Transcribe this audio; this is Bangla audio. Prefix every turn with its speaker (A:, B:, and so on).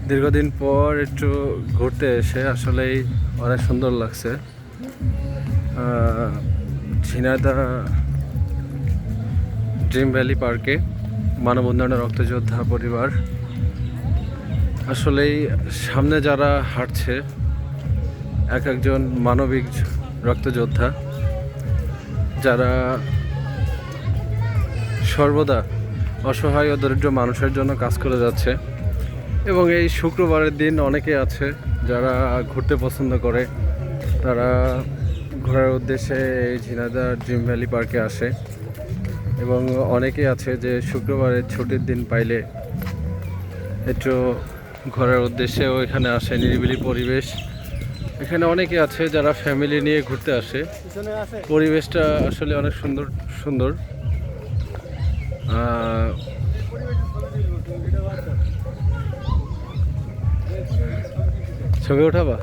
A: দীর্ঘদিন পর একটু ঘুরতে এসে আসলেই অনেক সুন্দর লাগছে। ঝিনাইদহ ড্রিম ভ্যালি পার্কে মানব উন্নয়নের রক্তযোদ্ধা পরিবার, আসলেই সামনে যারা হাঁটছে এক একজন মানবিক রক্তযোদ্ধা, যারা সর্বদা অসহায় ও দরিদ্র মানুষের জন্য কাজ করে যাচ্ছে। এবং এই শুক্রবারের দিন অনেকে আছে যারা ঘুরতে পছন্দ করে, তারা ঘোরার উদ্দেশ্যে এই ঝিনাইদহ ড্রিম ভ্যালি পার্কে আসে। এবং অনেকে আছে যে শুক্রবারের ছুটির দিন পাইলে একটু ঘোরার উদ্দেশ্যে ওইখানে আসে। নিরিবিলি পরিবেশ, এখানে অনেকে আছে যারা ফ্যামিলি নিয়ে ঘুরতে আসে। পরিবেশটা আসলে অনেক সুন্দর সুন্দর। ছবি ওঠাবা।